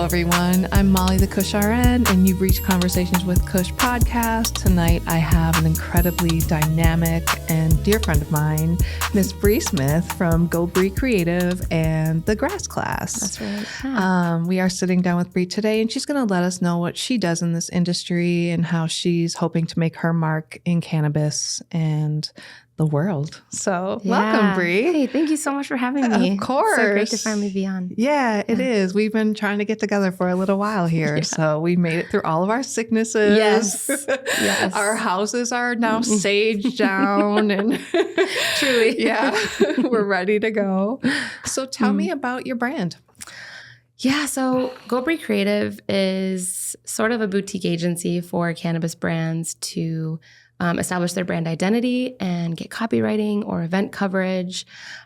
everyone. I'm Molly the Kush RN, and you've reached Conversations with Kush podcast. Tonight, I have an incredibly dynamic and dear friend of mine, Miss Bri Smith from Go Bri Creative and the Grass Class. That's right. Yeah. We are sitting down with Bri today, and she's going to let us know what she does in this industry and how she's hoping to make her mark in cannabis and the world. So welcome, Bri. Hey, thank you so much for having me. Of course. So great to finally be on. Yeah, it is. We've been trying to get together for a little while here. So we made it through all of our sicknesses. Yes. Our houses are now saged down and truly. Yeah, we're ready to go. So tell me about your brand. Yeah, so Go Bri Creative is sort of a boutique agency for cannabis brands to establish their brand identity and get copywriting or event coverage.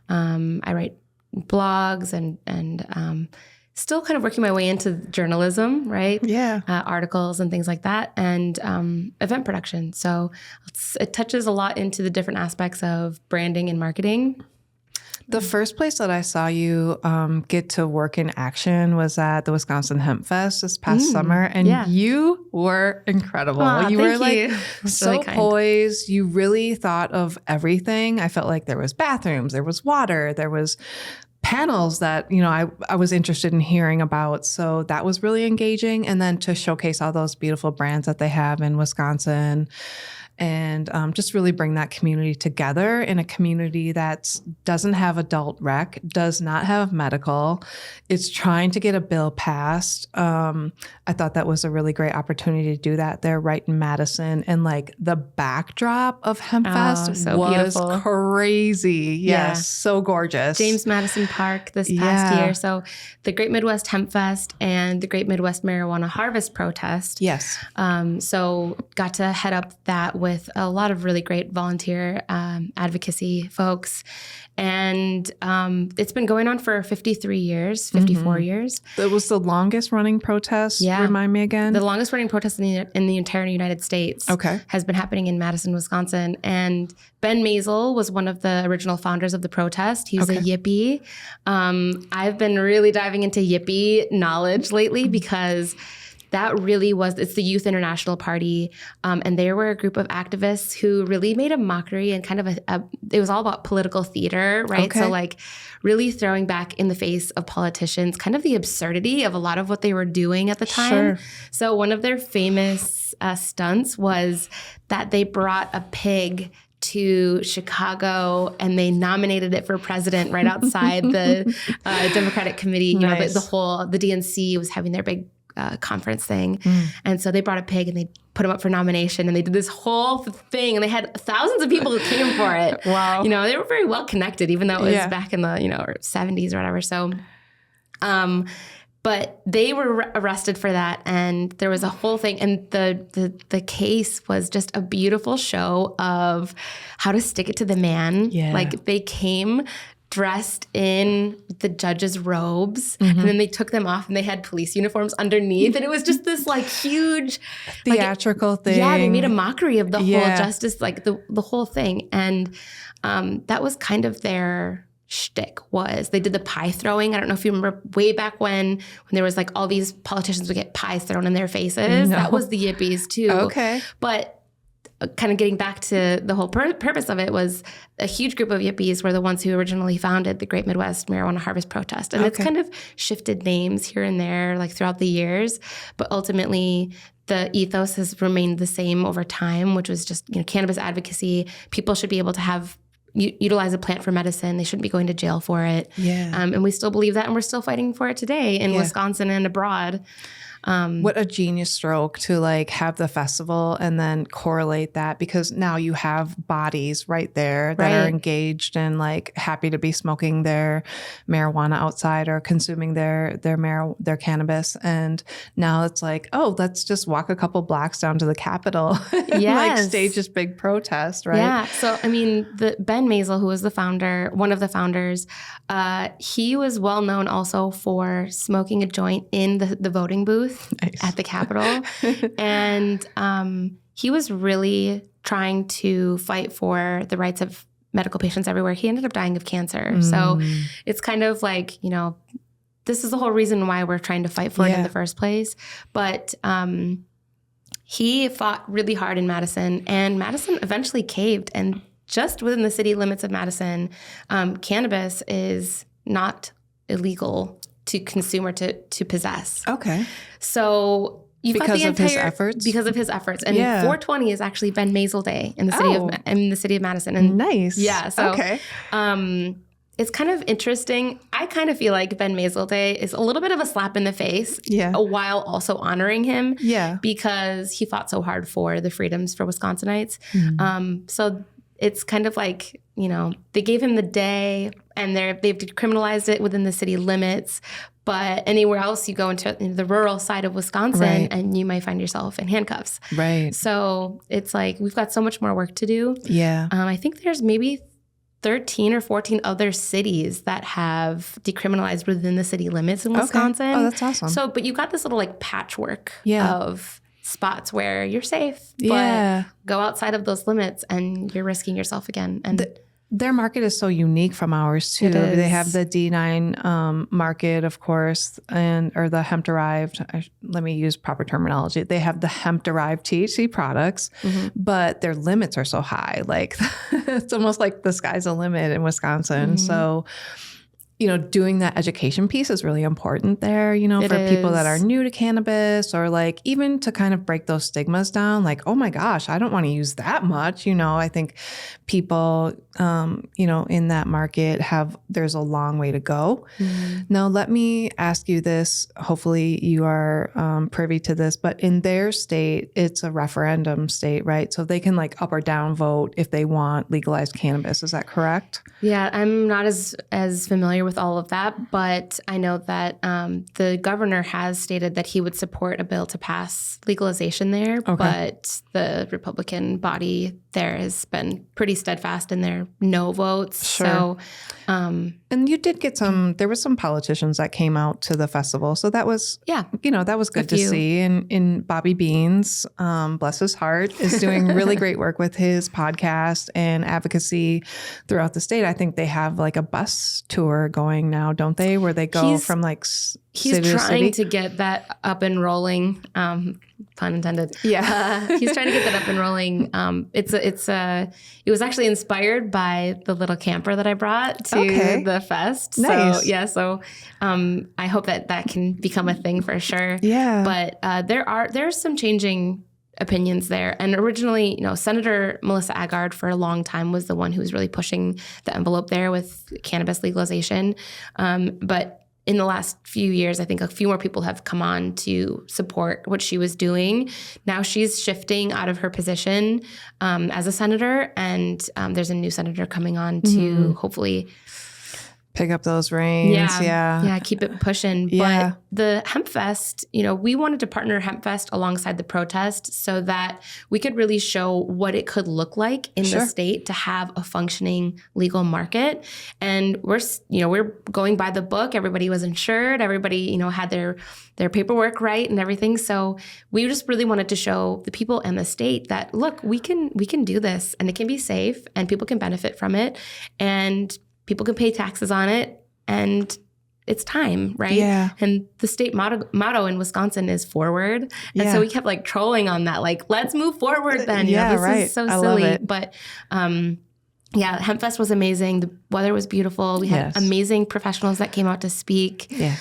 I write blogs and still kind of working my way into journalism, right? Yeah. Articles and things like that, and event production. So it touches a lot into the different aspects of branding and marketing. The first place that I saw you get to work in action was at the Wisconsin Hempfest this past summer, and you were incredible. You were like so really poised. You really thought of everything. I felt like there was bathrooms, there was water, there was panels that, you know, I was interested in hearing about. So that was really engaging. And then to showcase all those beautiful brands that they have in Wisconsin and just really bring that community together in a community that doesn't have adult rec, does not have medical. It's trying to get a bill passed. I thought that was a really great opportunity to do that there right in Madison. And like the backdrop of Hempfest was beautiful. Crazy. Yeah. Yes, so gorgeous. James Madison Park this past year. So the Great Midwest Hempfest and the Great Midwest Marijuana Harvest Protest. Yes. So got to head up that with a lot of really great volunteer advocacy folks. And it's been going on for 53 years, 54 years. It was the longest running protest. Yeah. Remind me again. The longest running protest in the entire United States has been happening in Madison, Wisconsin. And Ben Maisel was one of the original founders of the protest. He was a Yippie. I've been really diving into Yippie knowledge lately because that really was, it's the Youth International Party. And they were a group of activists who really made a mockery and kind of it was all about political theater, right? So like really throwing back in the face of politicians, kind of the absurdity of a lot of what they were doing at the time. So one of their famous stunts was that they brought a pig to Chicago and they nominated it for president right outside the Democratic Committee. You know, the DNC was having their big conference thing. And so they brought a pig and they put him up for nomination and they did this whole thing and they had thousands of people who came for it. Wow. You know, they were very well connected, even though it was back in the, 70s or whatever. So, but they were arrested for that and there was a whole thing. And the case was just a beautiful show of how to stick it to the man. Yeah. Like they came dressed in the judge's robes and then they took them off and they had police uniforms underneath and it was just this like huge theatrical thing. Yeah, they made a mockery of the whole justice, like the whole thing. And that was kind of their shtick. Was they did the pie throwing. I don't know if you remember way back when there was like all these politicians would get pies thrown in their faces. No. That was the Yippies too. Okay. But kind of getting back to the whole purpose of it was a huge group of Yippies were the ones who originally founded the Great Midwest Marijuana Harvest Protest. And it's kind of shifted names here and there like throughout the years. But ultimately, the ethos has remained the same over time, which was just, cannabis advocacy. People should be able to utilize a plant for medicine. They shouldn't be going to jail for it. Yeah. And we still believe that. And we're still fighting for it today in Wisconsin and abroad. What a genius stroke to like have the festival and then correlate that, because now you have bodies right there that are engaged and like happy to be smoking their marijuana outside or consuming their cannabis. And now it's like, oh, let's just walk a couple blocks down to the Capitol and like stage this big protest, right? Yeah. So, I mean, Ben Maisel, who was one of the founders, he was well known also for smoking a joint in the voting booth. At the Capitol. And he was really trying to fight for the rights of medical patients everywhere. He ended up dying of cancer. So it's kind of like, this is the whole reason why we're trying to fight for it in the first place. But he fought really hard in Madison, and Madison eventually caved. And just within the city limits of Madison, cannabis is not illegal to consume or to possess. Okay. So because of his efforts? Because of his efforts. And 420 has actually been Maisel Day in the city of Madison. And nice. Yeah. So it's kind of interesting. I kind of feel like Ben Maisel Day is a little bit of a slap in the face while also honoring him because he fought so hard for the freedoms for Wisconsinites. So it's kind of like, you know, they gave him the day and they've decriminalized it within the city limits. But anywhere else you go into the rural side of Wisconsin and you might find yourself in handcuffs. Right. So it's like we've got so much more work to do. Yeah. I think there's maybe 13 or 14 other cities that have decriminalized within the city limits in Wisconsin. Okay. Oh, that's awesome. So, but you got this little like patchwork of spots where you're safe, but go outside of those limits and you're risking yourself again. And their market is so unique from ours too. They have the D9 market, of course, or the hemp derived. Let me use proper terminology. They have the hemp derived THC products, but their limits are so high. Like it's almost like the sky's the limit in Wisconsin. So, you know, doing that education piece is really important there, you know, for people that are new to cannabis, or like even to kind of break those stigmas down. Like, oh my gosh, I don't want to use that much. You know, I think people, you know, in that market there's a long way to go. Now, let me ask you this. Hopefully you are privy to this, but in their state, it's a referendum state, right? So they can like up or down vote if they want legalized cannabis. Is that correct? Yeah, I'm not as familiar with all of that, but I know that the governor has stated that he would support a bill to pass legalization there, but the Republican body there has been pretty steadfast in their no votes. So, and you did get there was some politicians that came out to the festival. So that was, you know, that was good to see. And in Bobby Beans, bless his heart, is doing really great work with his podcast and advocacy throughout the state. I think they have like a bus tour going now, don't they? Where they go from like he's city trying to get that up and rolling. Pun intended. Yeah. He's trying to get that up and rolling. It was actually inspired by the little camper that I brought to the fest. Nice. So I hope that can become a thing for sure. Yeah. But there's some changing opinions there. And originally, you know, Senator Melissa Agard for a long time was the one who was really pushing the envelope there with cannabis legalization. But in the last few years, I think a few more people have come on to support what she was doing. Now she's shifting out of her position as a senator, and there's a new senator coming on to hopefully pick up those reins. Yeah, keep it pushing. Yeah. But the Hempfest, you know, we wanted to partner Hempfest alongside the protest so that we could really show what it could look like in the state to have a functioning legal market. And we're going by the book. Everybody was insured. Everybody, you know, had their paperwork right and everything. So we just really wanted to show the people and the state that, look, we can do this, and it can be safe, and people can benefit from it, and people can pay taxes on it, and it's time, right? Yeah. And the state motto in Wisconsin is forward. And so we kept like trolling on that, like, let's move forward then. You know, this is so silly. But Hempfest was amazing. The weather was beautiful. We had amazing professionals that came out to speak. Yeah.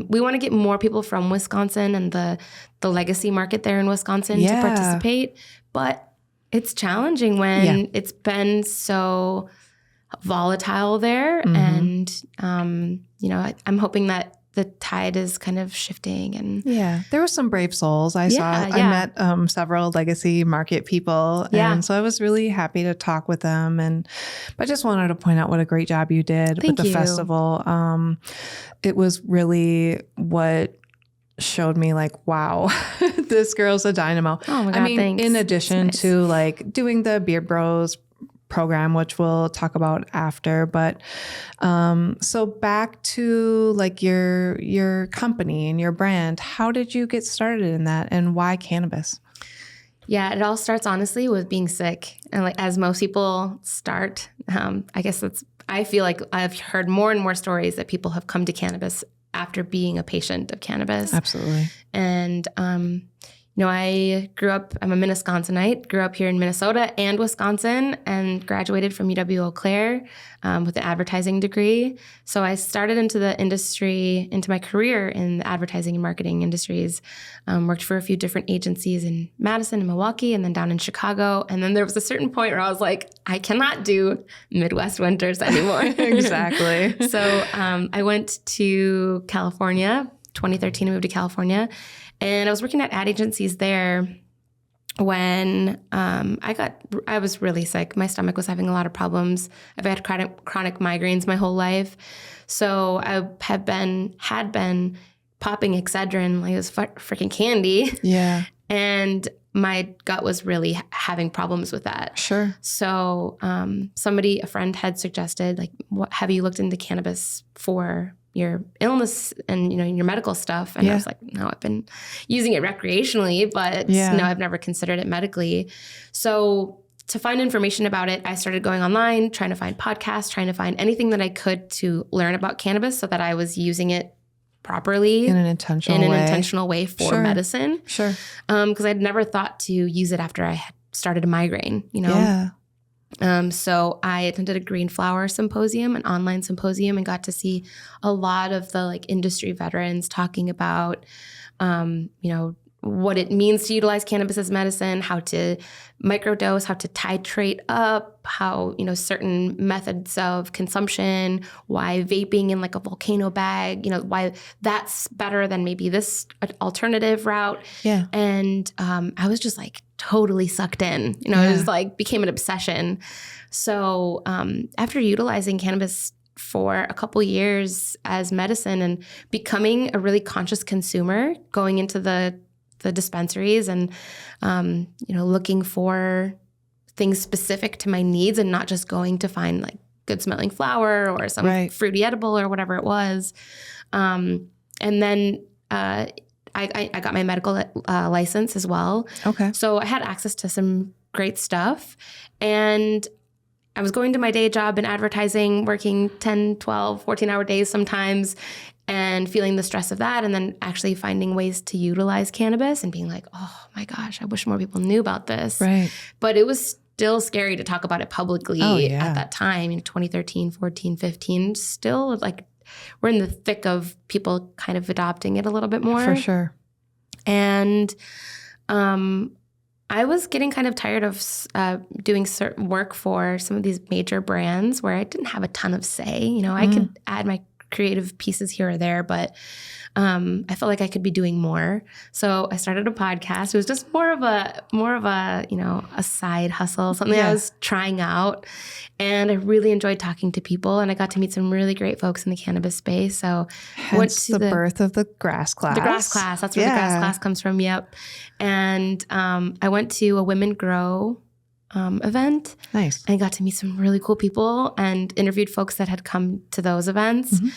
We want to get more people from Wisconsin and the legacy market there in Wisconsin to participate. But it's challenging when it's been so volatile there. And, you know, I'm hoping that the tide is kind of shifting. And there were some brave souls. I met several legacy market people. And so I was really happy to talk with them. And I just wanted to point out what a great job you did with the festival. It was really what showed me like, wow, this girl's a dynamo. Oh my God, I mean, thanks. In addition to like doing the Beer Bros program, which we'll talk about after. But so back to like your company and your brand, how did you get started in that, and why cannabis? Yeah, it all starts honestly with being sick. And like, as most people start, I guess I feel like I've heard more and more stories that people have come to cannabis after being a patient of cannabis. Absolutely. And, I grew up, I'm a Minnesotanite, grew up here in Minnesota and Wisconsin and graduated from UW-Eau Claire with an advertising degree. So I started into the industry, into my career in the advertising and marketing industries, worked for a few different agencies in Madison and Milwaukee and then down in Chicago. And then there was a certain point where I was like, I cannot do Midwest winters anymore. Exactly. So I went to California, 2013, I moved to California. And I was working at ad agencies there when I was really sick. My stomach was having a lot of problems. I've had chronic migraines my whole life. So I had been popping Excedrin like it was freaking candy. Yeah. And my gut was really having problems with that. Sure. So a friend had suggested, like, have you looked into cannabis for your illness and, your medical stuff? And I was like, no, I've been using it recreationally, but no, I've never considered it medically. So to find information about it, I started going online, trying to find podcasts, trying to find anything that I could to learn about cannabis so that I was using it properly in an intentional way for medicine. Sure. Because I'd never thought to use it after I had started a migraine, Yeah. So I attended a green flower symposium, an online symposium, and got to see a lot of the industry veterans talking about, what it means to utilize cannabis as medicine, how to microdose, how to titrate up, how, certain methods of consumption, why vaping in a volcano bag, why that's better than maybe this alternative route. Yeah. And I was just totally sucked in, it was became an obsession. So after utilizing cannabis for a couple years as medicine and becoming a really conscious consumer, going into the dispensaries and, looking for things specific to my needs and not just going to find good smelling flower or some fruity edible or whatever it was. And then I got my medical license as well. Okay. So I had access to some great stuff. And I was going to my day job in advertising, working 10, 12, 14-hour days sometimes, and feeling the stress of that, and then actually finding ways to utilize cannabis and being like, oh my gosh, I wish more people knew about this. Right. But it was still scary to talk about it publicly at that time, 2013, 14, 15, still we're in the thick of people kind of adopting it a little bit more. For sure. And I was getting kind of tired of doing certain work for some of these major brands where I didn't have a ton of say. I could add my creative pieces here or there, but I felt like I could be doing more. So I started a podcast. It was just more of a a side hustle, something I was trying out. And I really enjoyed talking to people, and I got to meet some really great folks in the cannabis space. So went to the birth of the grass class. The grass class. That's where the grass class comes from. Yep. And I went to a Women Grow event. Nice. And got to meet some really cool people and interviewed folks that had come to those events. Mm-hmm.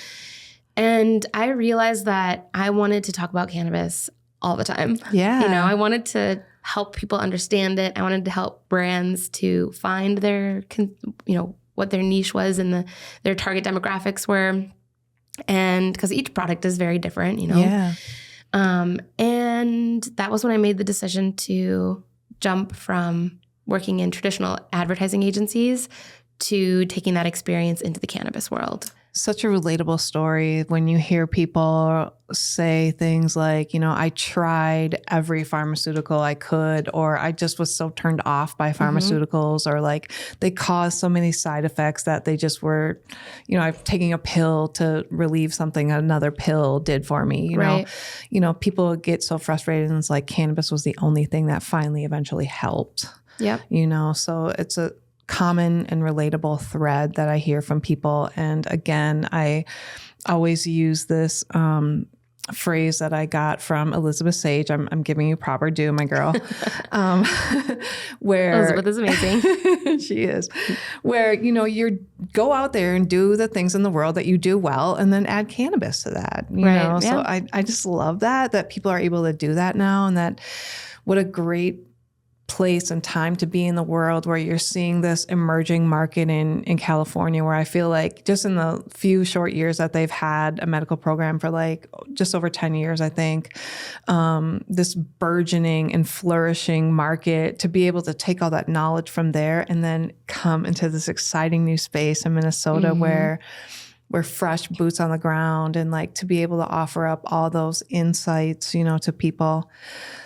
And I realized that I wanted to talk about cannabis all the time. Yeah. I wanted to help people understand it. I wanted to help brands to find their, what their niche was and their target demographics were. And because each product is very different, Yeah. And that was when I made the decision to jump from working in traditional advertising agencies to taking that experience into the cannabis world. Such a relatable story when you hear people say things like, I tried every pharmaceutical I could, or I just was so turned off by pharmaceuticals, or they caused so many side effects that they just were, I'm taking a pill to relieve something another pill did for me. You know, people get so frustrated, and it's like cannabis was the only thing that finally eventually helped. Yep. So it's a common and relatable thread that I hear from people. And again, I always use this phrase that I got from Elizabeth Sage. I'm giving you proper due, my girl. Where Elizabeth is amazing. She is. Where, you go out there and do the things in the world that you do well, and then add cannabis to that. You know? So I just love that people are able to do that now, and that what a great place and time to be in the world where you're seeing this emerging market in California, where I feel like just in the few short years that they've had a medical program for like just over 10 years, I think, this burgeoning and flourishing market, to be able to take all that knowledge from there and then come into this exciting new space in Minnesota where we're fresh boots on the ground, and like to be able to offer up all those insights, you know, to people.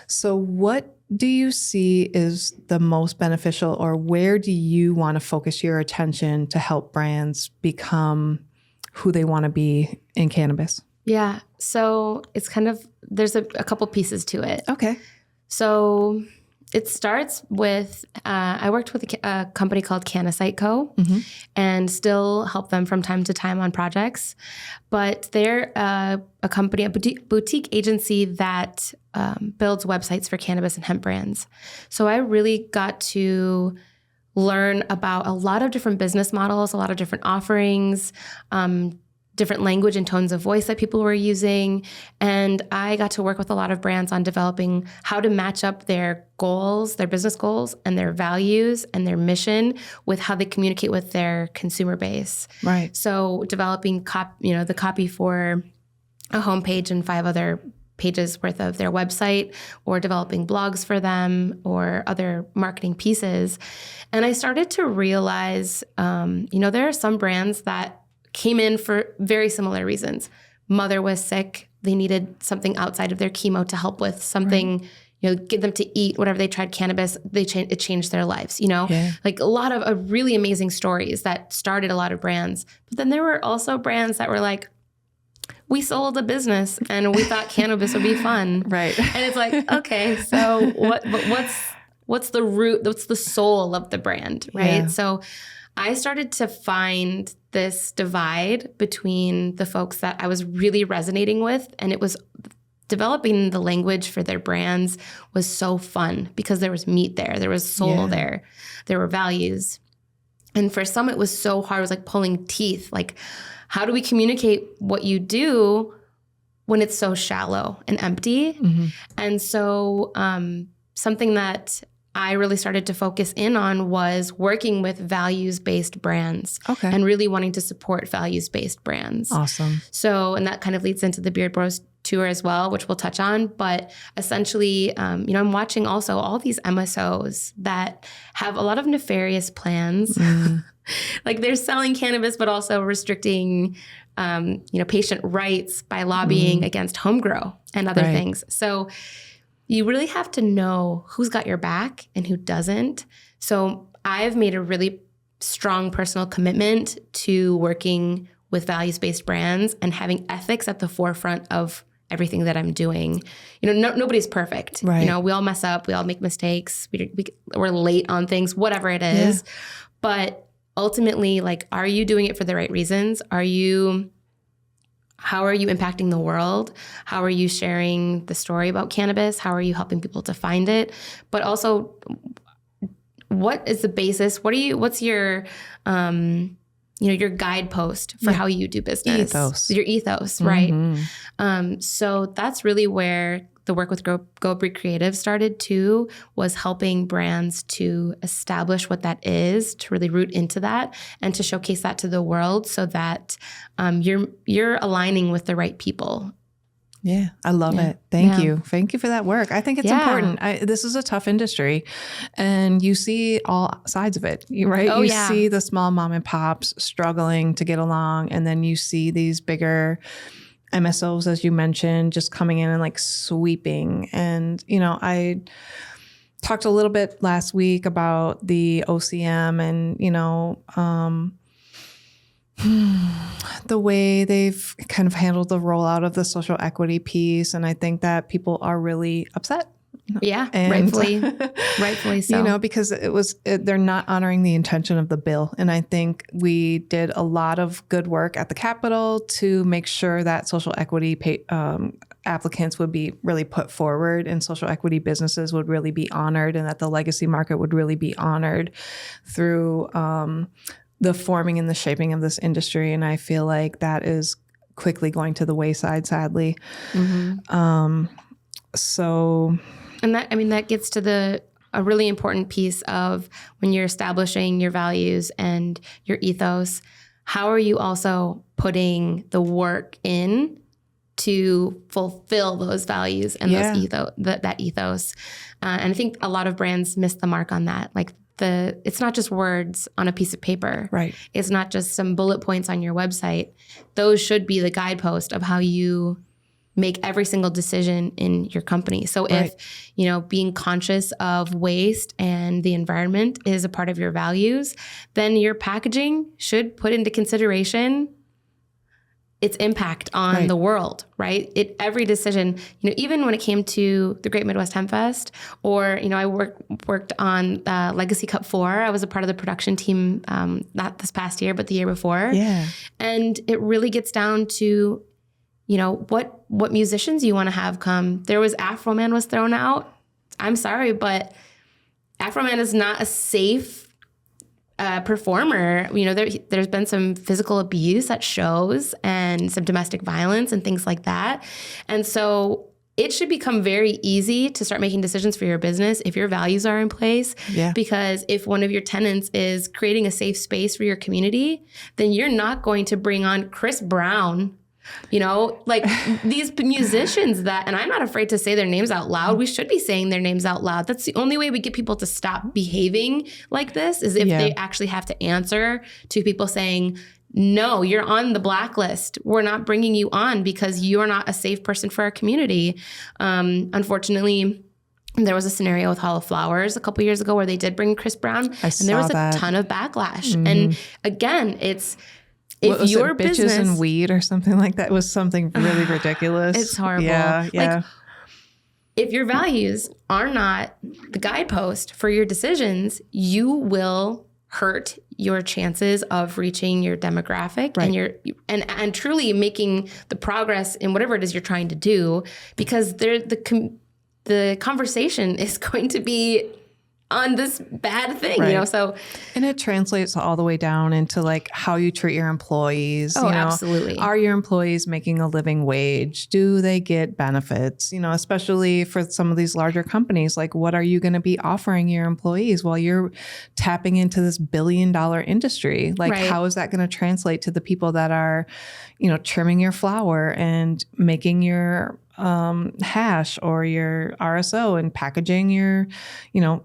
So what do you see is the most beneficial, or where do you want to focus your attention to help brands become who they want to be in cannabis? Yeah. So it's kind of, there's a couple pieces to it. Okay. So it starts with, I worked with a company called Cannabis Co. And still help them from time to time on projects. But they're a company, a boutique agency that builds websites for cannabis and hemp brands. So I really got to learn about a lot of different business models, a lot of different offerings, different language and tones of voice that people were using. And I got to work with a lot of brands on developing how to match up their goals, their business goals, and their values and their mission with how they communicate with their consumer base. Right. So developing the copy for a homepage and 5 other pages worth of their website, or developing blogs for them, or other marketing pieces. And I started to realize, there are some brands that came in for very similar reasons. Mother was sick. They needed something outside of their chemo to help with something, get them to eat whatever they tried cannabis. It changed their lives, like a lot of really amazing stories that started a lot of brands. But then there were also brands that were like, we sold a business and we thought cannabis would be fun. Right. And it's like, okay, so what's the root, what's the soul of the brand, right? Yeah. So I started to find this divide between the folks that I was really resonating with, and it was developing the language for their brands was so fun because there was meat there, there was soul there were values. And for some, it was so hard. It was like pulling teeth. Like, how do we communicate what you do when it's so shallow and empty? And so something that I really started to focus in on was working with values-based brands. Okay. And really wanting to support values-based brands. Awesome. So, and that kind of leads into the Beard Bros tour as well, which we'll touch on. But essentially, I'm watching also all these MSOs that have a lot of nefarious plans. Like they're selling cannabis, but also restricting, patient rights by lobbying against home grow and other things. So you really have to know who's got your back and who doesn't. So I've made a really strong personal commitment to working with values-based brands and having ethics at the forefront of everything that I'm doing. Nobody's perfect. Right. We all mess up. We all make mistakes. We're late on things, whatever it is. Yeah. But ultimately, like, are you doing it for the right reasons? How are you impacting the world? How are you sharing the story about cannabis? How are you helping people to find it? But also, what is the basis? What's your, your guidepost for how you do business? Your ethos, right? So that's really where the work with Go Bri Creative started too, was helping brands to establish what that is, to really root into that and to showcase that to the world so that you're aligning with the right people. Yeah, I love it. Thank you. Thank you for that work. I think it's important. This is a tough industry and you see all sides of it, right? You see the small mom and pops struggling to get along, and then you see these bigger MSOs, as you mentioned, just coming in and like sweeping. And, I talked a little bit last week about the OCM and, the way they've kind of handled the rollout of the social equity piece. And I think that people are really upset. Yeah, rightfully so. Because they're not honoring the intention of the bill. And I think we did a lot of good work at the Capitol to make sure that social equity applicants would be really put forward and social equity businesses would really be honored, and that the legacy market would really be honored through the forming and the shaping of this industry. And I feel like that is quickly going to the wayside, sadly. And that gets to a really important piece of when you're establishing your values and your ethos, how are you also putting the work in to fulfill those values and that ethos? And I think a lot of brands miss the mark on that. Like it's not just words on a piece of paper. Right. It's not just some bullet points on your website. Those should be the guidepost of how you make every single decision in your company. So if, being conscious of waste and the environment is a part of your values, then your packaging should put into consideration its impact on the world, right? Every decision, even when it came to the Great Midwest Hempfest, or, I worked on Legacy Cup 4. I was a part of the production team, not this past year, but the year before. Yeah. And it really gets down to, what musicians you want to have come. There was Afro Man was thrown out. I'm sorry, but Afro Man is not a safe performer. There's been some physical abuse at shows and some domestic violence and things like that. And so it should become very easy to start making decisions for your business if your values are in place. Yeah. Because if one of your tenants is creating a safe space for your community, then you're not going to bring on Chris Brown, these musicians and I'm not afraid to say their names out loud. We should be saying their names out loud. That's the only way we get people to stop behaving like this, is if they actually have to answer to people saying, no, you're on the blacklist. We're not bringing you on because you're not a safe person for our community. Unfortunately, there was a scenario with Hall of Flowers a couple years ago where they did bring Chris Brown, and there was a ton of backlash. Mm-hmm. And again, if your business, bitches and weed or something like that, was something really ridiculous. It's horrible. Yeah. Like, if your values are not the guidepost for your decisions, you will hurt your chances of reaching your demographic and truly making the progress in whatever it is you're trying to do, because the conversation is going to be on this bad thing, so. And it translates all the way down into like how you treat your employees. Oh, absolutely. Are your employees making a living wage? Do they get benefits? Especially for some of these larger companies, like what are you going to be offering your employees while you're tapping into this $1 billion industry? Like how is that going to translate to the people that are, trimming your flower and making your hash or your RSO and packaging your,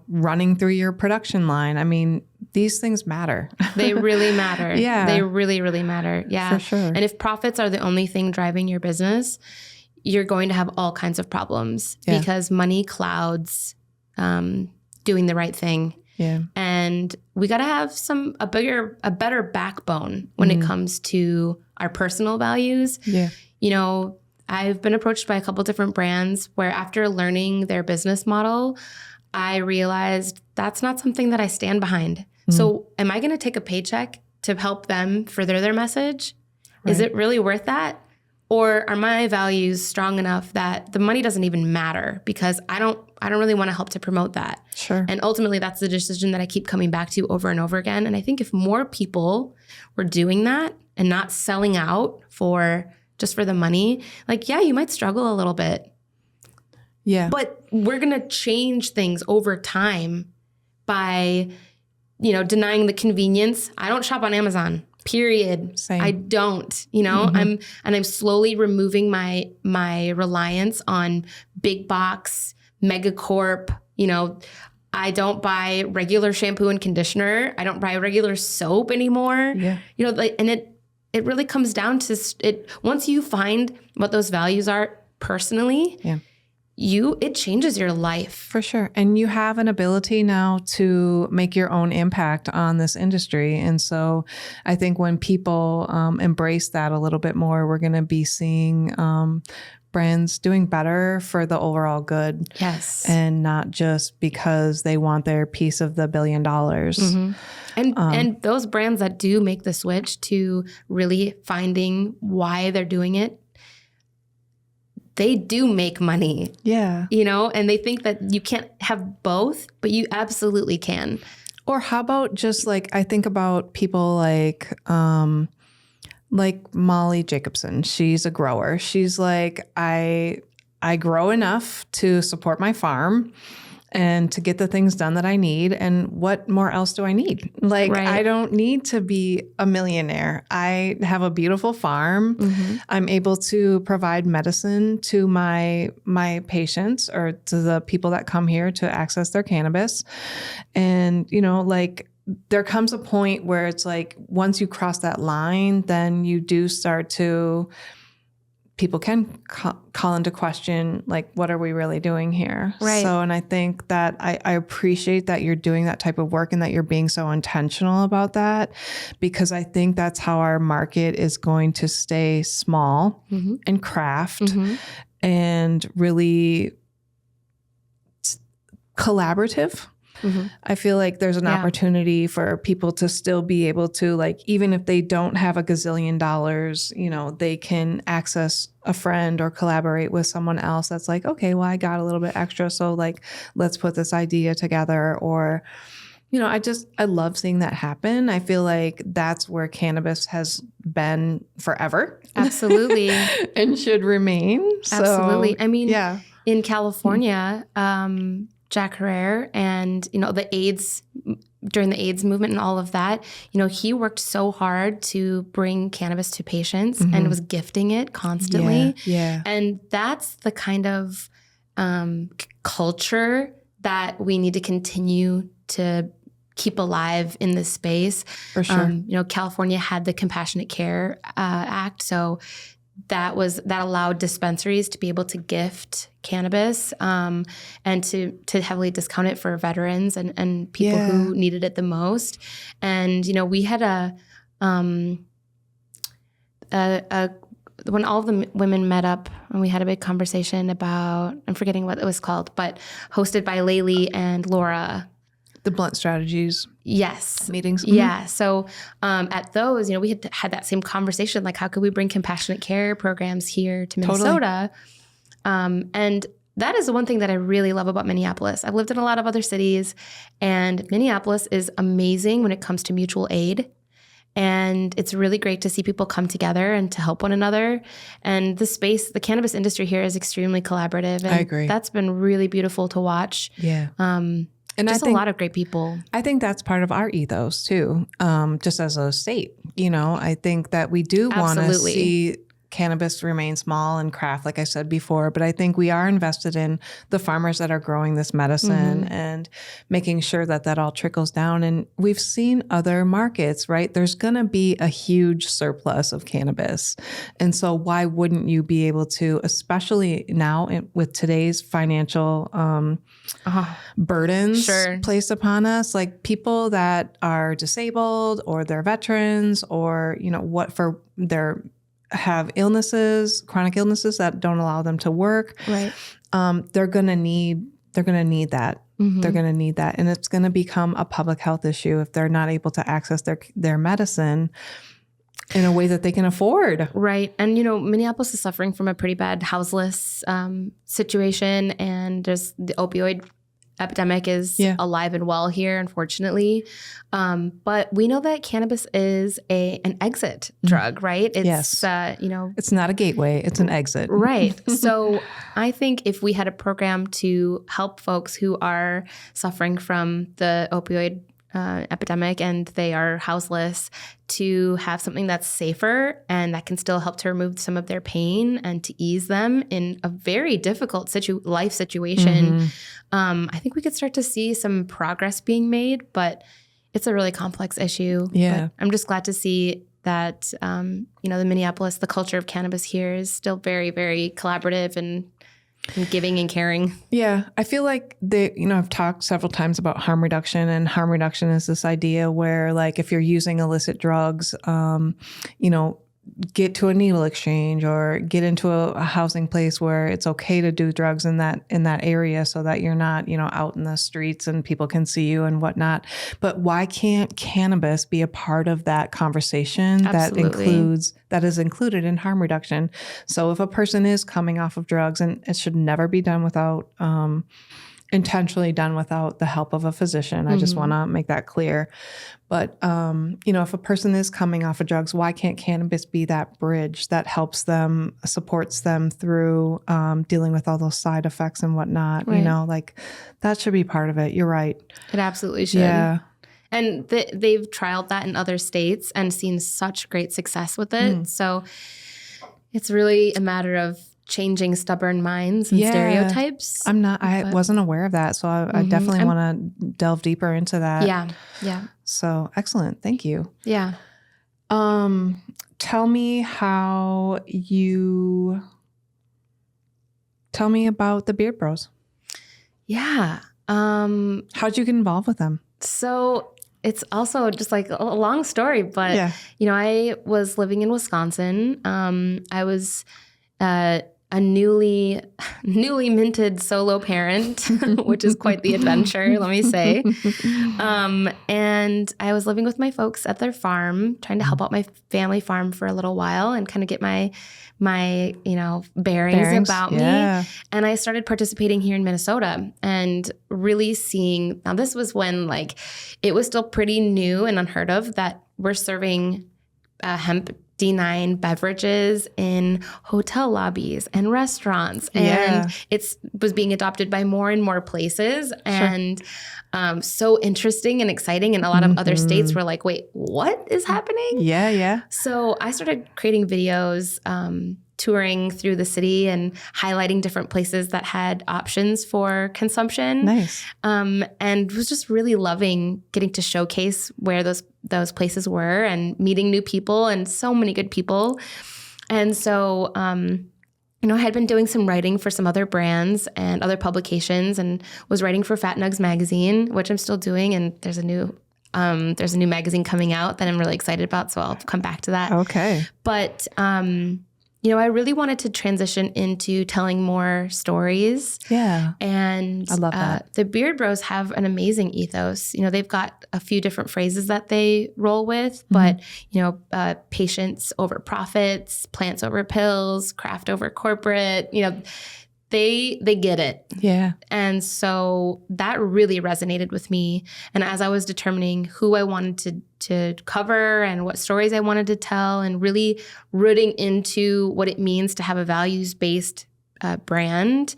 running through your production line? I mean, these things matter. They really matter. Yeah. They really, really matter. Yeah. For sure. And if profits are the only thing driving your business, you're going to have all kinds of problems because money clouds doing the right thing. Yeah. And we got to have a better backbone when it comes to our personal values. Yeah. I've been approached by a couple different brands where after learning their business model, I realized that's not something that I stand behind. Mm-hmm. So am I going to take a paycheck to help them further their message? Right. Is it really worth that? Or are my values strong enough that the money doesn't even matter because I don't really want to help to promote that? Sure. And ultimately, that's the decision that I keep coming back to over and over again. And I think if more people were doing that and not selling out just for the money, you might struggle a little bit. Yeah. But we're going to change things over time by, denying the convenience. I don't shop on Amazon, period. Same. I don't, I'm slowly removing my reliance on big box, megacorp, I don't buy regular shampoo and conditioner. I don't buy regular soap anymore. Yeah. And it really comes down to it. Once you find what those values are personally, it changes your life. For sure. And you have an ability now to make your own impact on this industry. And so I think when people embrace that a little bit more, we're going to be seeing brands doing better for the overall good. Yes. And not just because they want their piece of the $1 billion. Mm-hmm. And those brands that do make the switch to really finding why they're doing it, they do make money. Yeah. And they think that you can't have both, but you absolutely can. Or how about just I think about people like Molly Jacobson. She's a grower. She's like, I grow enough to support my farm. and to get the things done that I need. And what more else do I need? Like, I don't need to be a millionaire. I have a beautiful farm. I'm able to provide medicine to my patients or to the people that come here to access their cannabis. And, you know, like, there comes a point where it's like, once you cross that line, then you do start to, people can call into question, like, what are we really doing here? Right. So, and I think that I appreciate that you're doing that type of work and that you're being so intentional about that, because I think that's how our market is going to stay small and craft and really collaborative. I feel like there's an opportunity for people to still be able to, like, even if they don't have $1 gazillion, you know, they can access a friend or collaborate with someone else that's like, okay, well, I got a little bit extra, so like, let's put this idea together. Or, you know, I love seeing that happen. I feel like that's where cannabis has been forever. Absolutely. And should remain. Absolutely. So, I mean, in California, Jack Herrera and, you know, during the AIDS movement and all of that, you know, he worked so hard to bring cannabis to patients and was gifting it constantly. Yeah. And that's the kind of culture that we need to continue to keep alive in this space. For sure. You know, California had the Compassionate Care Act. So that allowed dispensaries to be able to gift cannabis and to heavily discount it for veterans and people who needed it the most. And, you know, we had when all of the women met up and we had a big conversation about, I'm forgetting what it was called, but hosted by Laylee and Laura. The Blunt Strategies. Yes. Meetings. Yeah. So at those, you know, we had that same conversation, like, how could we bring compassionate care programs here to Minnesota? And that is the one thing that I really love about Minneapolis. I've lived in a lot of other cities, and Minneapolis is amazing when it comes to mutual aid. And it's really great to see people come together and to help one another. And the cannabis industry here is extremely collaborative. And I agree. That's been really beautiful to watch. Yeah. And just a lot of great people. I think that's part of our ethos too, just as a state. You know, I think that we do want to see cannabis remain small and craft, like I said before, but I think we are invested in the farmers that are growing this medicine and making sure that that all trickles down. And we've seen other markets, right? There's going to be a huge surplus of cannabis. And so why wouldn't you be able to, especially now with today's financial burdens placed upon us, like people that are disabled or they're veterans or, you know, have illnesses, chronic illnesses that don't allow them to work. Right. They're going to need that. They're going to need that. And it's going to become a public health issue if they're not able to access their medicine in a way that they can afford. Right. And, you know, Minneapolis is suffering from a pretty bad houseless situation, and there's the opioid epidemic is alive and well here, unfortunately. But we know that cannabis is an exit drug, right? It's, you know, it's not a gateway, it's an exit. Right. So I think if we had a program to help folks who are suffering from the opioid epidemic and they are houseless, to have something that's safer and that can still help to remove some of their pain and to ease them in a very difficult life situation, I think we could start to see some progress being made, but it's a really complex issue. Yeah. But I'm just glad to see that, you know, the culture of cannabis here is still very, very collaborative and giving and caring. Yeah. I feel like I've talked several times about harm reduction, and harm reduction is this idea where, like, if you're using illicit drugs, you know, get to a needle exchange or get into a housing place where it's okay to do drugs in that area so that you're not, you know, out in the streets and people can see you and whatnot. But why can't cannabis be a part of that conversation that is included in harm reduction? So if a person is coming off of drugs, and it should never be done without intentionally done without the help of a physician. I just want to make that clear. But, if a person is coming off of drugs, why can't cannabis be that bridge that helps them, supports them through dealing with all those side effects and whatnot? Right. That should be part of it. You're right. It absolutely should. Yeah. And they've trialed that in other states and seen such great success with it. So it's really a matter of changing stubborn minds and stereotypes. I wasn't aware of that. So I definitely want to delve deeper into that. Yeah. Yeah. So excellent. Thank you. Yeah. Tell me about the Beard Bros. Yeah. How'd you get involved with them? So it's also just like a long story, but I was living in Wisconsin. I was a newly minted solo parent, which is quite the adventure, let me say. And I was living with my folks at their farm, trying to help out my family farm for a little while and kind of get my bearings about me. And I started participating here in Minnesota and really seeing, now this was when it was still pretty new and unheard of that we're serving hemp D9 beverages in hotel lobbies and restaurants. And it was being adopted by more and more places. And so interesting and exciting. And a lot of other states were like, wait, what is happening? Yeah. So I started creating videos, touring through the city and highlighting different places that had options for consumption. Nice. And was just really loving getting to showcase where those places were and meeting new people and so many good people. And so, I had been doing some writing for some other brands and other publications and was writing for Fat Nugs magazine, which I'm still doing. And there's a new magazine coming out that I'm really excited about. So I'll come back to that. Okay. But, I really wanted to transition into telling more stories. Yeah. And I love that. The Beard Bros have an amazing ethos. They've got a few different phrases that they roll with, but, patience over profits, plants over pills, craft over corporate, they get it. Yeah. And so that really resonated with me. And as I was determining who I wanted to cover and what stories I wanted to tell and really rooting into what it means to have a values-based brand,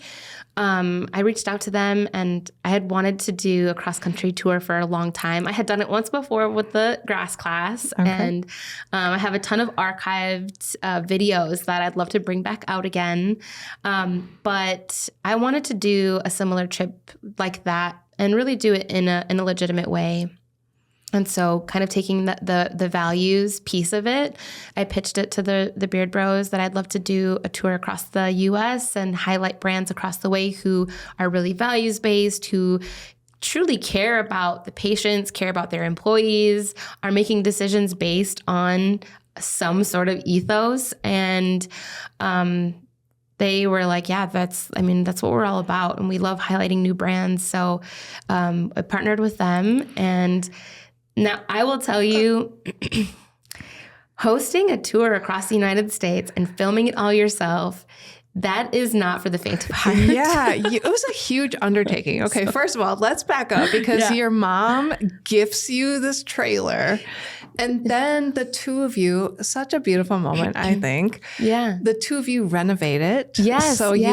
I reached out to them and I had wanted to do a cross-country tour for a long time. I had done it once before with the grass class, and I have a ton of archived videos that I'd love to bring back out again. But I wanted to do a similar trip like that and really do it in a legitimate way. And so kind of taking the values piece of it, I pitched it to the Beard Bros that I'd love to do a tour across the U.S. and highlight brands across the way who are really values-based, who truly care about the patients, care about their employees, are making decisions based on some sort of ethos. And they were like, yeah, that's what we're all about. And we love highlighting new brands. So I partnered with them. And now, I will tell you, hosting a tour across the United States and filming it all yourself, that is not for the faint of heart. Yeah, it was a huge undertaking. Okay, first of all, let's back up because your mom gifts you this trailer. And then the two of you, such a beautiful moment, I think. Yeah. The two of you renovate it. Yes. So you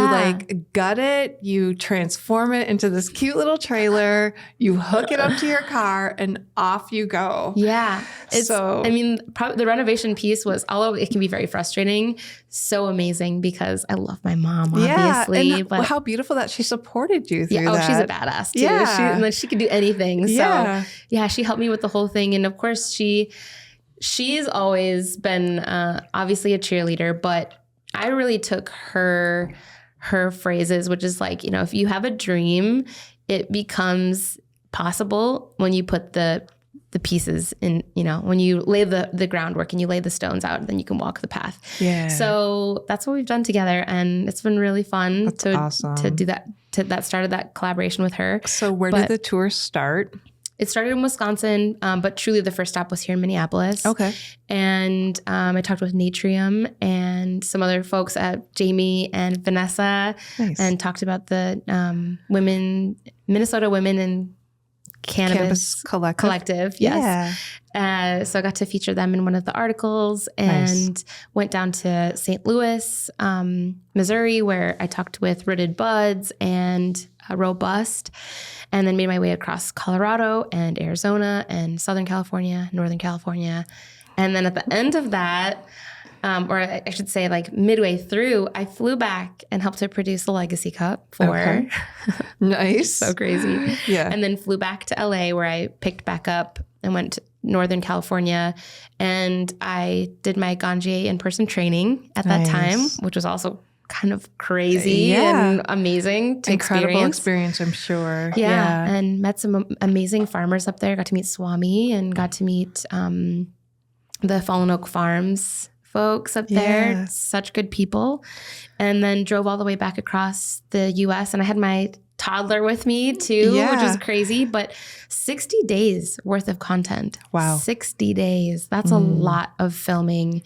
gut it, you transform it into this cute little trailer, you hook it up to your car, and off you go. Yeah. The renovation piece was, although it can be very frustrating, so amazing because I love my mom, obviously. Yeah, and how beautiful that she supported you through that. Oh, she's a badass too. Yeah. She could do anything. So she helped me with the whole thing. And of course she's always been obviously a cheerleader, but I really took her phrases, which is like, if you have a dream, it becomes possible when you put the pieces in, when you lay the groundwork and you lay the stones out, then you can walk the path. Yeah. So that's what we've done together. And it's been really fun to do that. That started that collaboration with her. So where did the tour start? it started in Wisconsin, but truly the first stop was here in Minneapolis. Okay. And I talked with Natrium and some other folks at Jamie and Vanessa, and talked about the Minnesota Women in Cannabis Collective. Yes. Yeah. So I got to feature them in one of the articles, and went down to St. Louis, Missouri, where I talked with Rooted Buds and Robust, and then made my way across Colorado and Arizona and Southern California, Northern California. And then at the end of that, or I should say like midway through, I flew back and helped to produce the Legacy Cup for Nice. So crazy. Yeah. And then flew back to LA, where I picked back up and went to Northern California. And I did my Ganjier in-person training at that time, which was also kind of crazy and amazing to Incredible experience, I'm sure. Yeah. And met some amazing farmers up there. Got to meet Swami and got to meet the Fallen Oak Farms folks up there. Such good people. And then drove all the way back across the U.S. And I had my toddler with me too, which is crazy. But 60 days worth of content. Wow. 60 days. That's a lot of filming.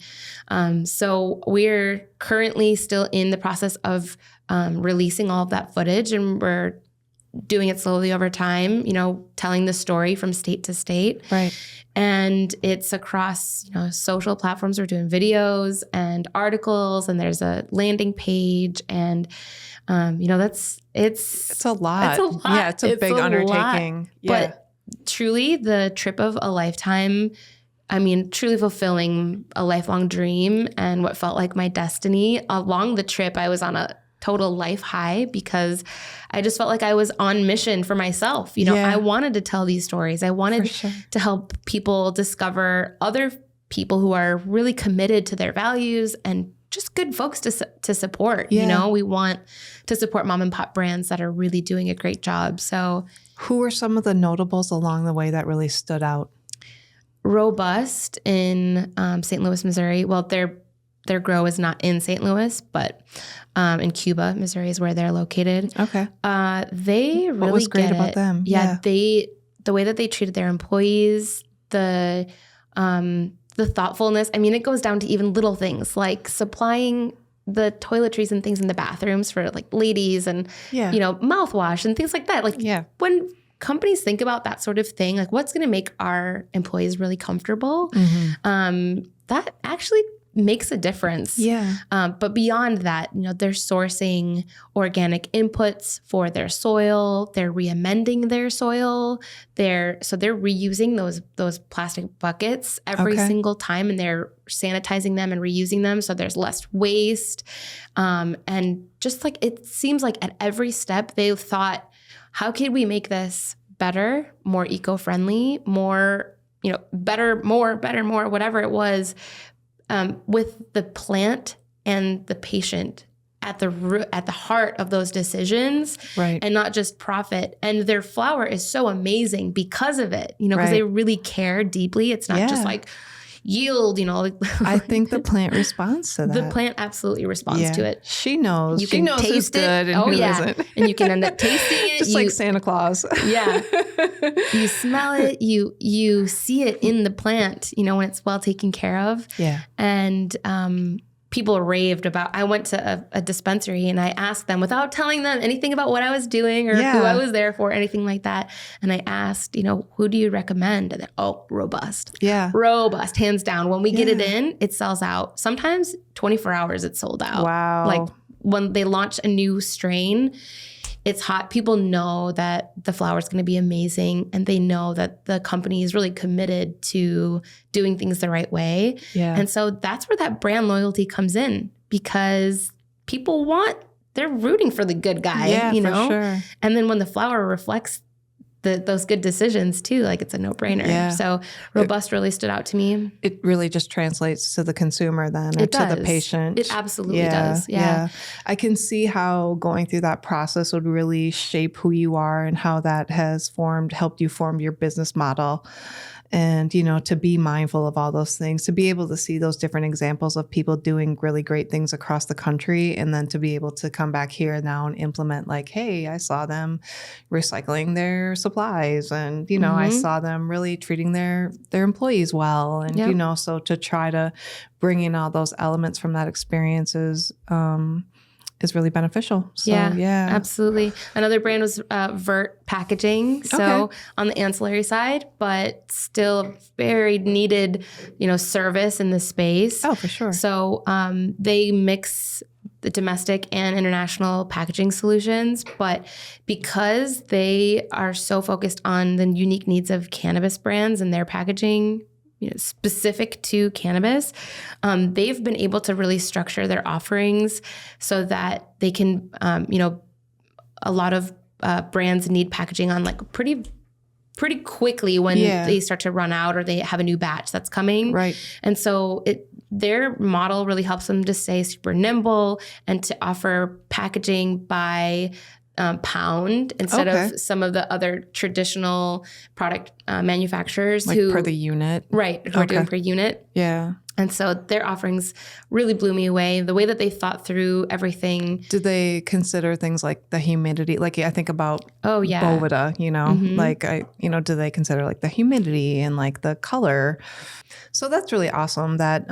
So we're currently still in the process of releasing all of that footage, and we're doing it slowly over time, telling the story from state to state. Right. And it's across, social platforms. We're doing videos and articles, and there's a landing page, and it's a lot. It's a lot. Yeah, it's a big undertaking. Yeah. But truly, the trip of a lifetime. I mean, truly fulfilling a lifelong dream and what felt like my destiny. Along the trip, I was on a total life high because I just felt like I was on mission for myself. I wanted to tell these stories. I wanted to help people discover other people who are really committed to their values and just good folks to support. We want to support mom and pop brands that are really doing a great job. So who are some of the notables along the way that really stood out? Robust in St. Louis, Missouri. Well, their grow is not in St. Louis, but in Cuba, Missouri is where they're located. Okay. They really what was great about them? Yeah, the way that they treated their employees, the thoughtfulness. I mean, it goes down to even little things like supplying the toiletries and things in the bathrooms for like ladies and mouthwash and things like that. Like when companies think about that sort of thing, like what's going to make our employees really comfortable, that actually makes a difference. Yeah. But beyond that, they're sourcing organic inputs for their soil. They're re-amending their soil. They're reusing those plastic buckets every single time, and they're sanitizing them and reusing them so there's less waste. And just like it seems like at every step they've thought, how can we make this better, more eco-friendly, more, better, more, whatever it was. With the plant and the patient at the heart of those decisions, right? And not just profit. And their flower is so amazing because of it, because they really care deeply. It's not just like yield, I think the plant responds to that. The plant absolutely responds to it. She knows. You can taste who's good and who isn't. And you can end up tasting it. Just like Santa Claus. Yeah. You smell it. You see it in the plant, when it's well taken care of. Yeah. And people raved about, I went to a dispensary and I asked them without telling them anything about what I was doing or who I was there for, anything like that. And I asked, who do you recommend? And then, Robust. Yeah. Robust, hands down. When we get it in, it sells out. Sometimes 24 hours it's sold out. Wow. Like when they launch a new strain, it's hot. People know that the flower is going to be amazing, and they know that the company is really committed to doing things the right way. Yeah. And so that's where that brand loyalty comes in, because they're rooting for the good guy, for sure. And then when the flower reflects those good decisions too, like it's a no-brainer. Yeah. So Robust really stood out to me. It really just translates to the consumer then, or to the patient. It absolutely does. Yeah. I can see how going through that process would really shape who you are and how that has helped you form your business model. And, to be mindful of all those things, to be able to see those different examples of people doing really great things across the country, and then to be able to come back here now and implement like, hey, I saw them recycling their supplies, and, I saw them really treating their employees well. And, so to try to bring in all those elements from that experience is really beneficial. So, yeah, absolutely. Another brand was Vert Packaging. So on the ancillary side, but still very needed, service in the space. Oh, for sure. So they mix the domestic and international packaging solutions, but because they are so focused on the unique needs of cannabis brands and their packaging, specific to cannabis, they've been able to really structure their offerings so that they can, a lot of brands need packaging on like pretty quickly when they start to run out or they have a new batch that's coming. Right. And so their model really helps them to stay super nimble and to offer packaging by pound instead of some of the other traditional product manufacturers like per the unit. Right. Who are doing per unit. Yeah. And so their offerings really blew me away. The way that they thought through everything. Did they consider things like the humidity? Like I think about Boveda, like do they consider like the humidity and like the color? So that's really awesome that,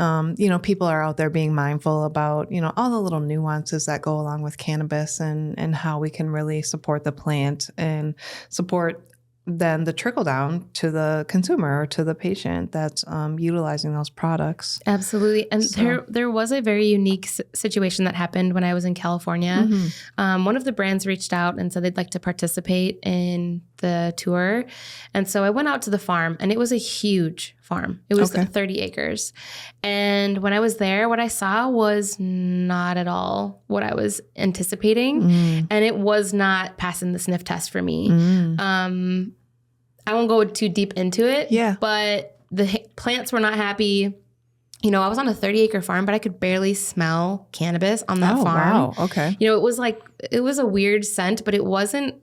people are out there being mindful about, all the little nuances that go along with cannabis and how we can really support the plant and support then the trickle down to the consumer or to the patient that's utilizing those products. Absolutely. And there was a very unique situation that happened when I was in California. One of the brands reached out and said they'd like to participate in the tour. And so I went out to the farm, and it was a huge farm. It was 30 acres. And when I was there, what I saw was not at all what I was anticipating. And it was not passing the sniff test for me. I won't go too deep into it, but the plants were not happy. I was on a 30-acre farm, but I could barely smell cannabis on that farm. Wow. Okay. It was a weird scent, but it wasn't,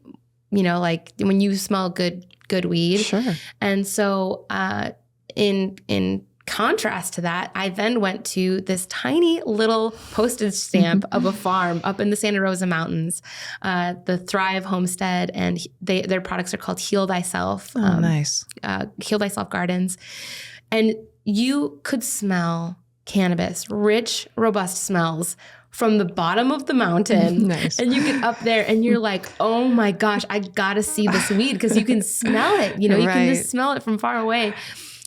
like when you smell good weed. Sure. And so in contrast to that, I then went to this tiny little postage stamp of a farm up in the Santa Rosa Mountains, the Thrive Homestead, and their products are called Heal Thyself. Nice. Heal Thyself Gardens. And you could smell cannabis, rich, robust smells from the bottom of the mountain. Nice. And you get up there and you're like, oh my gosh, I gotta see this weed, because you can smell it. You can just smell it from far away.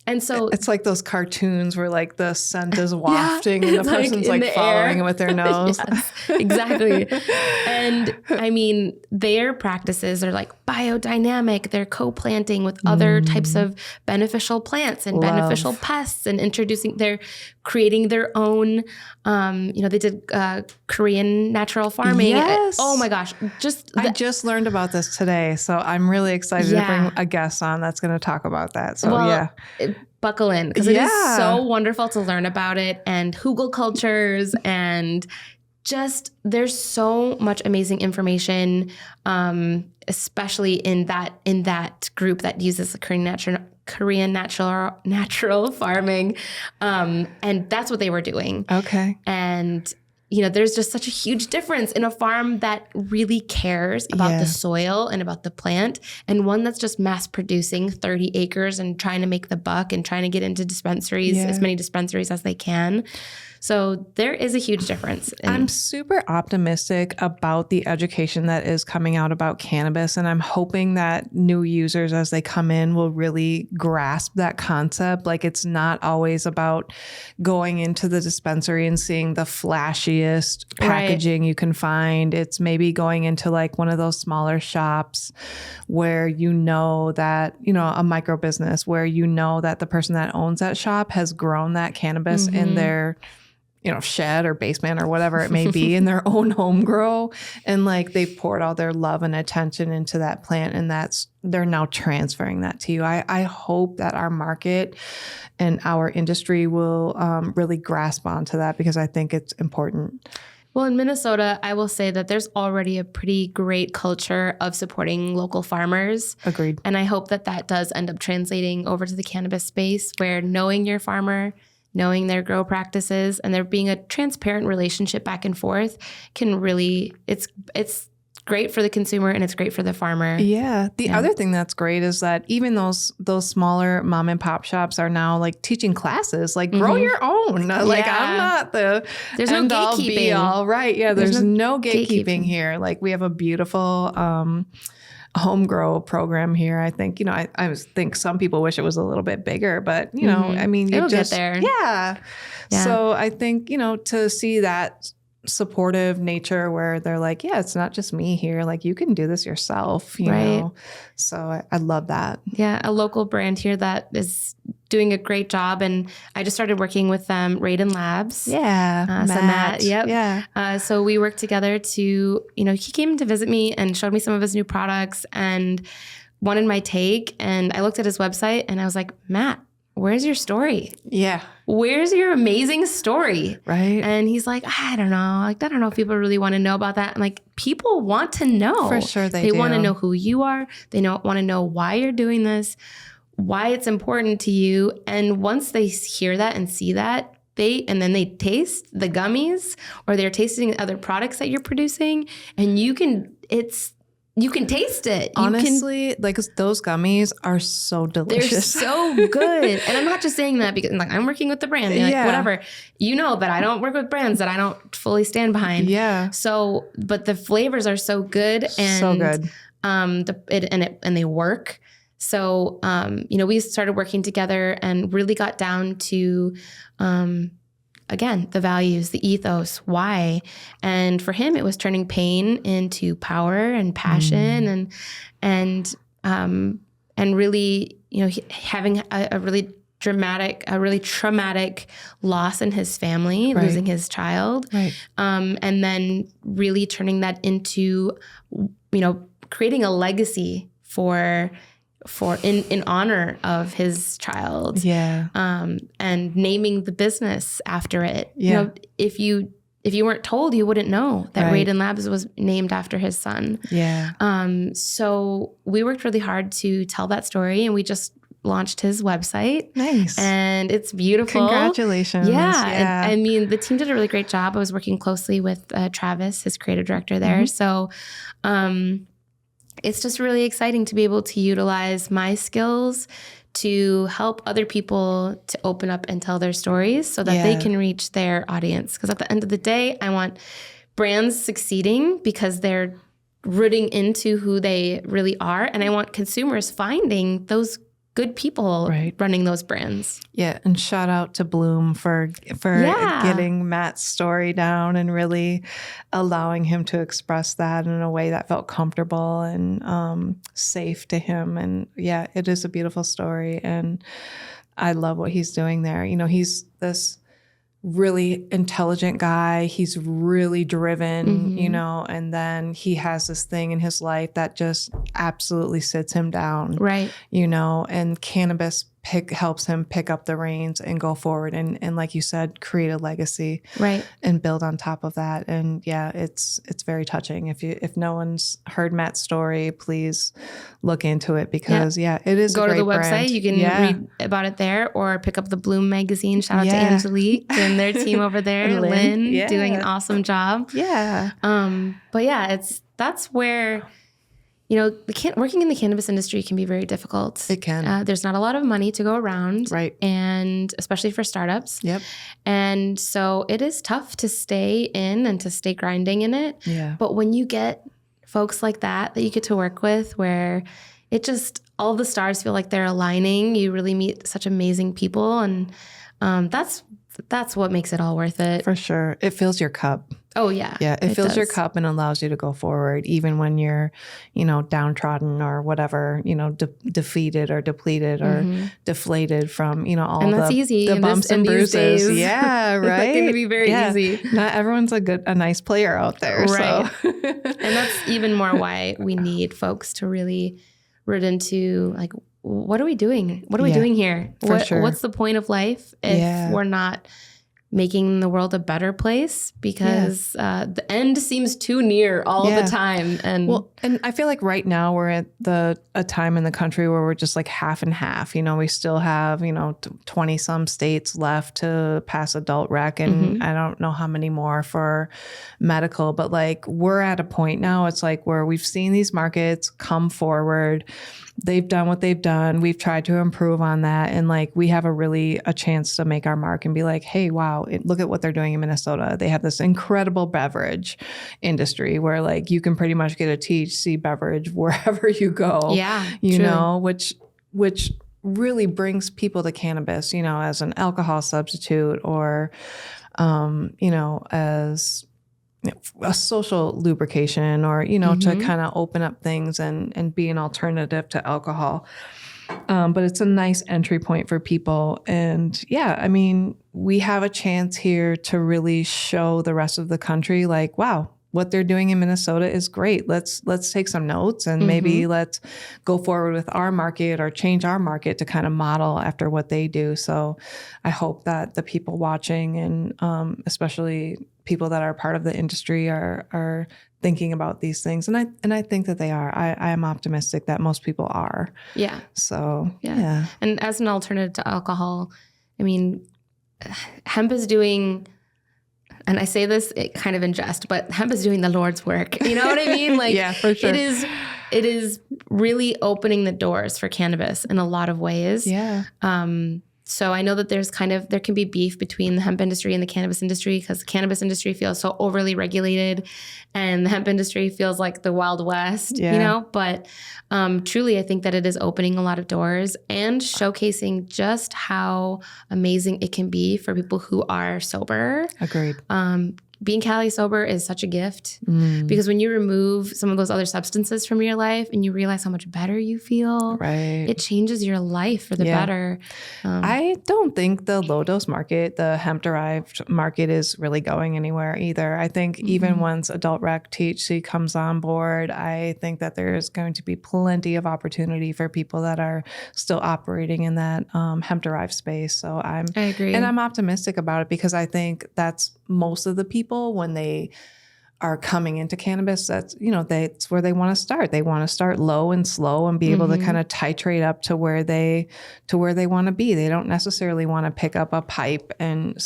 And so it's like those cartoons where like the scent is wafting and the person's like following it with their nose. Yes, exactly. And I mean, their practices are like biodynamic. They're co-planting with other types of beneficial plants and beneficial pests, and they're creating their own, they did Korean natural farming. Yes. Oh my gosh. I just learned about this today. So I'm really excited to bring a guest on that's going to talk about that. So buckle in, because it is so wonderful to learn about it, and hugel cultures, and just there's so much amazing information, especially in that group that uses the Korean natural farming, and that's what they were doing. Okay. And there's just such a huge difference in a farm that really cares about the soil and about the plant, and one that's just mass producing 30 acres and trying to make the buck and trying to get into dispensaries, as many dispensaries as they can. So there is a huge difference. I'm super optimistic about the education that is coming out about cannabis. And I'm hoping that new users, as they come in, will really grasp that concept. Like, it's not always about going into the dispensary and seeing the flashiest packaging you can find. It's maybe going into like one of those smaller shops where that, a micro business where that the person that owns that shop has grown that cannabis in their shed or basement or whatever it may be in their own home grow. And like they've poured all their love and attention into that plant, and they're now transferring that to you. I hope that our market and our industry will really grasp onto that, because I think it's important. Well, in Minnesota, I will say that there's already a pretty great culture of supporting local farmers. Agreed. And I hope that that does end up translating over to the cannabis space, where knowing your farmer, knowing their grow practices, and there being a transparent relationship back and forth can really, it's great for the consumer and it's great for the farmer. Yeah. The other thing that's great is that even those smaller mom and pop shops are now like teaching classes, like grow your own. Like I'm not there's no gatekeeping. Be all, right. Yeah. There's no gatekeeping here. Like we have a beautiful home grow program here. I think, I think some people wish it was a little bit bigger, but I mean, it'll get there. Yeah. So I think, to see that supportive nature where they're like, yeah, it's not just me here. Like you can do this yourself, you know? So I love that. Yeah. A local brand here that is doing a great job. And I just started working with them, Raiden Labs. Yeah. Matt. Yep. Yeah. So we worked together to, he came to visit me and showed me some of his new products and wanted my take. And I looked at his website and I was like, Matt, where's your story? Yeah. Where's your amazing story? Right. And he's like, I don't know. Like, I don't know if people really want to know about that. And like, people want to know. For sure they do. They want to know who you are. They want to know why you're doing this, why it's important to you. And once they hear that and see that, then they taste the gummies or they're tasting other products that you're producing and you can taste it. Honestly, like those gummies are so delicious. They're so good. And I'm not just saying that because like I'm working with the brand. Like, whatever. That I don't work with brands that I don't fully stand behind. Yeah. So, but the flavors are so good and so good. And they work. So, we started working together and really got down to again, the values, the ethos, why. And for him, it was turning pain into power and passion and really, having a really traumatic loss in his family, losing his child. Right. And then really turning that into, creating a legacy in honor of his child. Yeah. And naming the business after it. Yeah. If you weren't told, you wouldn't know that Raiden Labs was named after his son. Yeah. So we worked really hard to tell that story and we just launched his website. Nice. And it's beautiful. Congratulations. Yeah. And, I mean, the team did a really great job. I was working closely with Travis, his creative director there. So, it's just really exciting to be able to utilize my skills to help other people to open up and tell their stories so that they can reach their audience. Because at the end of the day, I want brands succeeding because they're rooting into who they really are. And I want consumers finding those good people running those brands. Yeah. And shout out to Bloom for getting Matt's story down and really allowing him to express that in a way that felt comfortable and safe to him. And yeah, it is a beautiful story. And I love what he's doing there. He's this really intelligent guy. He's really driven, and then he has this thing in his life that just absolutely sits him down. Right. And cannabis helps him pick up the reins and go forward and like you said, create a legacy. Right. And build on top of that. And yeah, it's very touching. If no one's heard Matt's story, please look into it because it is go a great to the website. brand. You can read about it there or pick up the Bloom magazine. Shout out to Angelique and their team over there. Lynn doing an awesome job. Yeah. But yeah, that's where working in the cannabis industry can be very difficult. It can. There's not a lot of money to go around. Right. And especially for startups. Yep. And so it is tough to stay in and to stay grinding in it. Yeah. But when you get folks like that you get to work with where it just, all the stars feel like they're aligning, you really meet such amazing people. And that's what makes it all worth it. For sure. It fills your cup. Oh, yeah. Yeah, it fills your cup and allows you to go forward, even when you're, downtrodden or whatever, defeated or depleted or deflated from, all and that's easy. the bumps and bruises. Days. Yeah, right. That can be very easy. Not everyone's a nice player out there. Right. So. And that's even more why we need folks to really root into, like, what are we doing? What are we doing here? For sure. What's the point of life if we're not making the world a better place, because the end seems too near all the time. And I feel like right now we're at a time in the country where we're just like half and half. We still have 20 some states left to pass adult rec, and I don't know how many more for medical, but like we're at a point now, it's like where we've seen these markets come forward. They've done what they've done. We've tried to improve on that. And like, we have a chance to make our mark and be like, hey, wow, look at what they're doing in Minnesota. They have this incredible beverage industry where like you can pretty much get a THC beverage wherever you go. Yeah. You know, which really brings people to cannabis, as an alcohol substitute or, as a social lubrication or, to kind of open up things and be an alternative to alcohol. But it's a nice entry point for people. And we have a chance here to really show the rest of the country like, wow, what they're doing in Minnesota is great. Let's take some notes and maybe let's go forward with our market or change our market to kind of model after what they do. So I hope that the people watching and especially people that are part of the industry are thinking about these things. And I think that they are. I am optimistic that most people are. Yeah. So, yeah. And as an alternative to alcohol, hemp is doing, and I say this kind of in jest, but hemp is doing the Lord's work. You know what I mean? Like, yeah, for sure. It is really opening the doors for cannabis in a lot of ways. Yeah. So I know that there can be beef between the hemp industry and the cannabis industry, because the cannabis industry feels so overly regulated and the hemp industry feels like the Wild West, but truly I think that it is opening a lot of doors and showcasing just how amazing it can be for people who are sober. Agreed. Being Cali sober is such a gift because when you remove some of those other substances from your life and you realize how much better you feel, it changes your life for the better. I don't think the low dose market, the hemp derived market, is really going anywhere either. I think even once adult rec THC comes on board, I think that there's going to be plenty of opportunity for people that are still operating in that hemp derived space. So I agree. And I'm optimistic about it because I think that's most of the people when they are coming into cannabis, that's where they want to start. They want to start low and slow and be able to kind of titrate up to where they want to be. They don't necessarily want to pick up a pipe and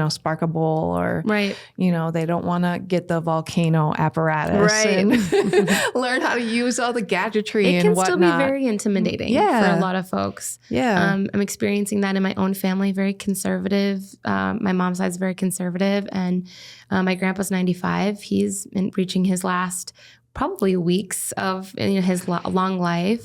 spark a bowl or, they don't want to get the volcano apparatus and learn how to use all the gadgetry and whatnot. It can still be very intimidating for a lot of folks. Yeah. I'm experiencing that in my own family, very conservative. My mom's side is very conservative, and my grandpa's 95. He's reaching his last probably weeks of his long life.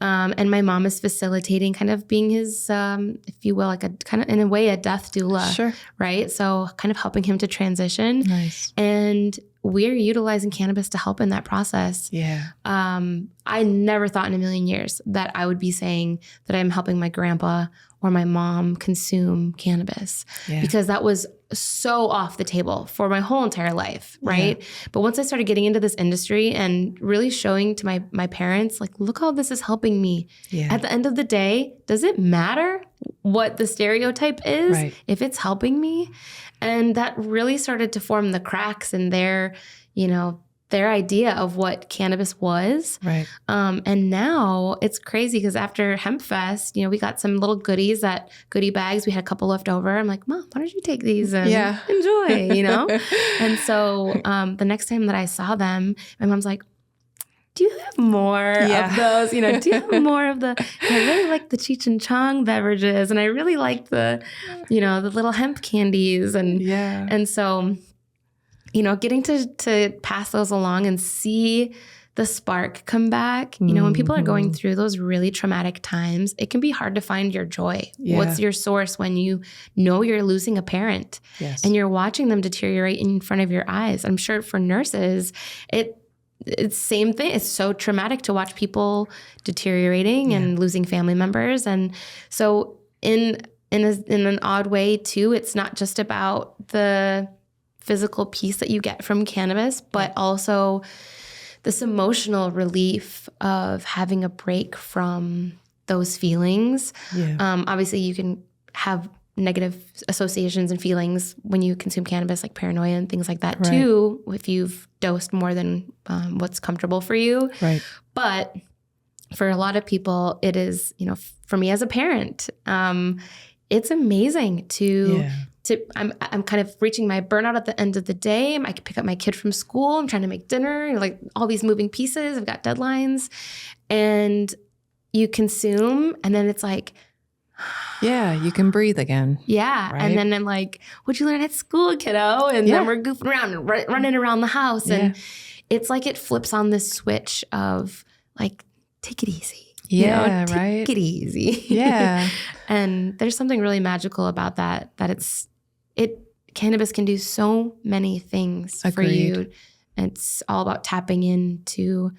And my mom is facilitating, kind of being his, if you will, like a kind of in a way a death doula, right? So kind of helping him to transition. Nice. And we're utilizing cannabis to help in that process. Yeah. I never thought in a million years that I would be saying that I'm helping my grandpa or my mom consume cannabis because that was so off the table for my whole entire life, right? Yeah. But once I started getting into this industry and really showing to my parents, like, look how this is helping me. Yeah. At the end of the day, does it matter what the stereotype is if it's helping me? And that really started to form the cracks in their idea of what cannabis was. Right. And now it's crazy because after Hempfest, we got some little goodie bags. We had a couple left over. I'm like, Mom, why don't you take these and enjoy, And so the next time that I saw them, my mom's like, do you have more of those? Do you have more of the, I really like the Cheech and Chong beverages. And I really like the, the little hemp candies. And so, getting to pass those along and see the spark come back, when people are going through those really traumatic times, it can be hard to find your joy. Yeah. What's your source when you know you're losing a parent and you're watching them deteriorate in front of your eyes? I'm sure for nurses, it's same thing. It's so traumatic to watch people deteriorating and losing family members. And so in an odd way too, it's not just about the physical piece that you get from cannabis, but also this emotional relief of having a break from those feelings. Yeah. Obviously you can have negative associations and feelings when you consume cannabis, like paranoia and things like that too, if you've dosed more than what's comfortable for you. Right. But for a lot of people, it is, for me as a parent, it's amazing to I'm kind of reaching my burnout at the end of the day. I can pick up my kid from school. I'm trying to make dinner, like all these moving pieces. I've got deadlines, and you consume, and then it's like, yeah, you can breathe again. Yeah. Right? And then I'm like, what'd you learn at school, kiddo? And then we're goofing around and running around the house. And it's like it flips on this switch of like, take it easy. Yeah, take it easy. Yeah. And there's something really magical about that cannabis can do so many things for you. It's all about tapping into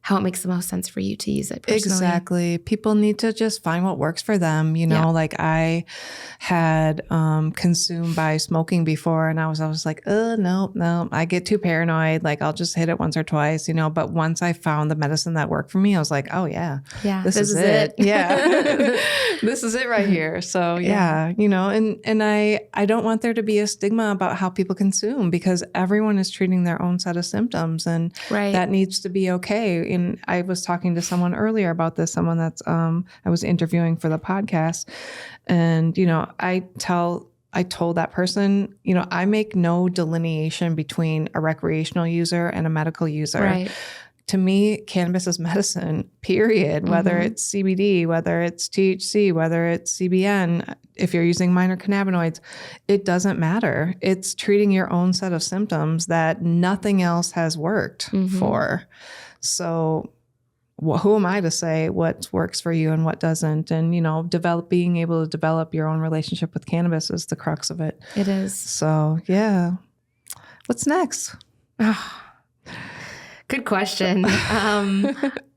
how it makes the most sense for you to use it personally. Exactly. People need to just find what works for them. Like I had consumed by smoking before, and I was like, no, I get too paranoid. Like I'll just hit it once or twice, but once I found the medicine that worked for me, I was like, oh yeah, this is it. Yeah. This is it right here. So and I don't want there to be a stigma about how people consume, because everyone is treating their own set of symptoms, and that needs to be okay. And I was talking to someone earlier about this, someone that's I was interviewing for the podcast, and I told that person, I make no delineation between a recreational user and a medical user. Right. To me, cannabis is medicine, period. Whether it's CBD, whether it's THC, whether it's CBN, if you're using minor cannabinoids, it doesn't matter. It's treating your own set of symptoms that nothing else has worked for. So who am I to say what works for you and what doesn't? And, being able to develop your own relationship with cannabis is the crux of it. It is. So, yeah. What's next? Good question.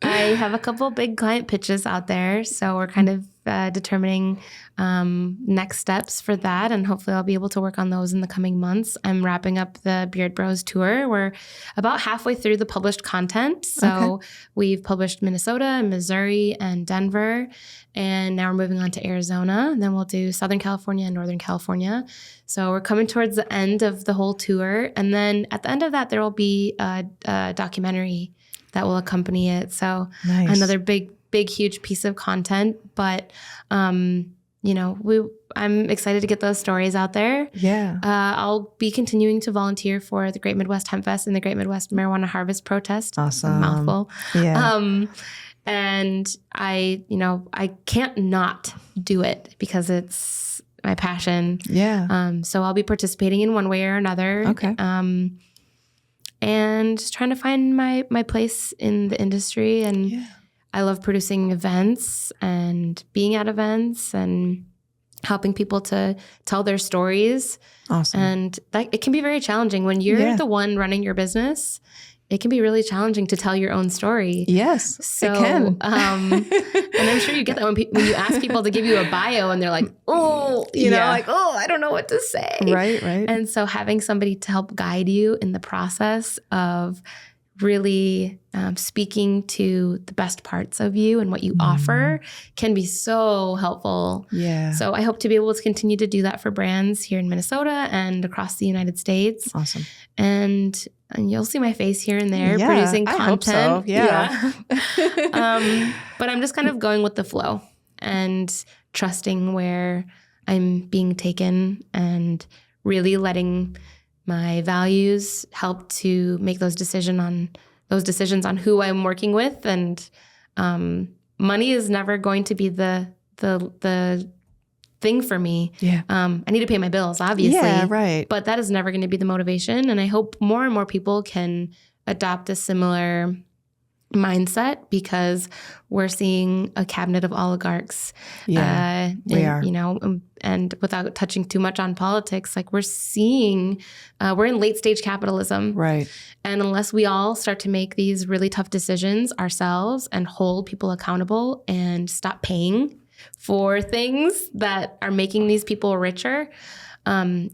I have a couple big client pitches out there, so we're kind of determining next steps for that, and hopefully I'll be able to work on those in the coming months. I'm wrapping up the Beard Bros tour. We're about halfway through the published content. So we've published Minnesota, Missouri, and Denver, and now we're moving on to Arizona, and then we'll do Southern California and Northern California. So we're coming towards the end of the whole tour, and then at the end of that, there will be a documentary that will accompany it. So another big, huge piece of content, but I'm excited to get those stories out there. Yeah. I'll be continuing to volunteer for the Great Midwest Hempfest and the Great Midwest Marijuana Harvest Protest. Awesome. A mouthful. Yeah. And I can't not do it because it's my passion. Yeah. So I'll be participating in one way or another. Okay. And just trying to find my place in the industry. And I love producing events and being at events and helping people to tell their stories. Awesome. And it can be very challenging when you're the one running your business. It can be really challenging to tell your own story. Yes, it can. And I'm sure you get that when you ask people to give you a bio and they're like, I don't know what to say. Right. And so having somebody to help guide you in the process of really speaking to the best parts of you and what you offer can be so helpful. Yeah. So I hope to be able to continue to do that for brands here in Minnesota and across the United States. Awesome. And you'll see my face here and there producing content. I hope so. Yeah. But I'm just kind of going with the flow and trusting where I'm being taken and really letting my values help to make those decisions on who I'm working with. And money is never going to be the thing for me. Yeah. I need to pay my bills, obviously. Yeah, right. But that is never going to be the motivation. And I hope more and more people can adopt a similar mindset, because we're seeing a cabinet of oligarchs. Yeah, we are. And without touching too much on politics, like we're seeing, we're in late stage capitalism. Right. And unless we all start to make these really tough decisions ourselves and hold people accountable and stop paying for things that are making these people richer,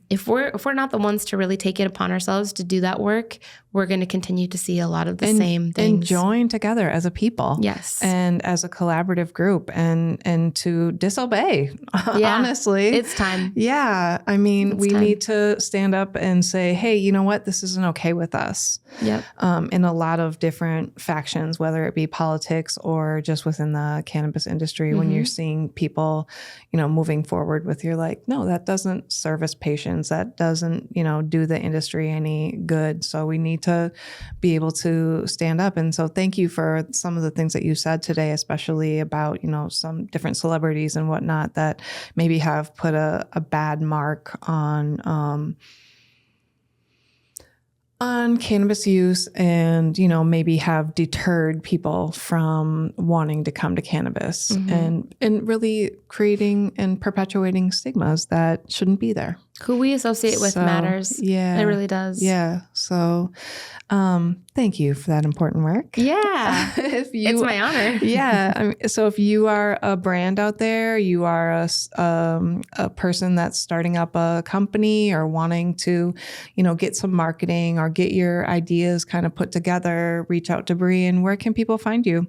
if we're not the ones to really take it upon ourselves to do that work, we're going to continue to see a lot of the same things. And join together as a people. Yes. And as a collaborative group and to disobey, honestly. It's time. Yeah. I mean, we need to stand up and say, hey, you know what? This isn't okay with us. Yep. In a lot of different factions, whether it be politics or just within the cannabis industry, when you're seeing people, you know, moving forward with, you're like, no, that doesn't service patients. That doesn't, you know, do the industry any good. So we need to be able to stand up. And so thank you for some of the things that you said today, especially about, you know, some different celebrities and whatnot that maybe have put a bad mark on cannabis use and, you know, maybe have deterred people from wanting to come to cannabis and really creating and perpetuating stigmas that shouldn't be there. Who we associate with matters. Yeah. It really does. Yeah. So thank you for that important work. Yeah. It's my honor. Yeah. I mean, so if you are a brand out there, you are a person that's starting up a company or wanting to, you know, get some marketing or get your ideas kind of put together, reach out to Bri. And where can people find you?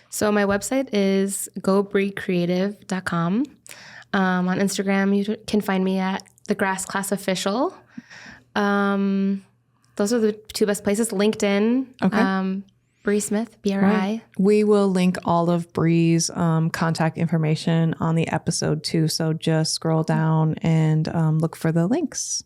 So my website is gobrecreative.com. On Instagram, you can find me at The Grass Class Official. Those are the two best places. LinkedIn. Okay. Bri Smith, BRI. Right. We will link all of Bri's contact information on the episode too. So just scroll down and look for the links.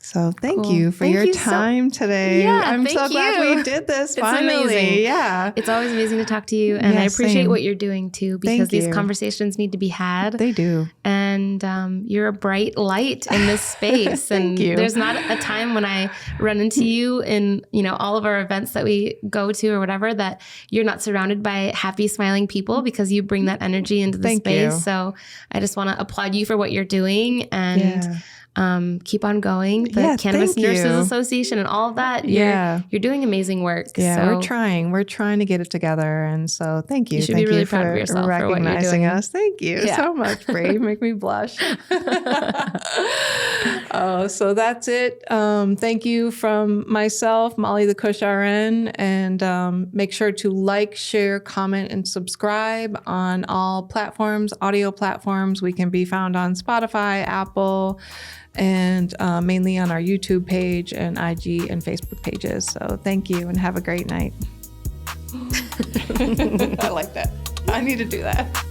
So thank you for your time today. Yeah, I'm so glad we did this finally. Amazing. Yeah. It's always amazing to talk to you. And I appreciate what you're doing too, because these conversations need to be had. They do. And you're a bright light in this space. And there's not a time when I run into you in, you know, all of our events that we go to or whatever, that you're not surrounded by happy, smiling people, because you bring that energy into the space. So I just want to applaud you for what you're doing and keep on going. The Cannabis Nurses Association and all of that. You're doing amazing work. Yeah, so we're trying to get it together. And so thank you. You should be really proud of yourself recognizing for what you're doing. Us. Thank you so much, Bri. You make me blush. So that's it. Thank you from myself, Molly the Kush RN, and make sure to like, share, comment, and subscribe on all platforms, audio platforms. We can be found on Spotify, Apple, and mainly on our YouTube page and IG and Facebook pages. So thank you and have a great night. I like that. I need to do that.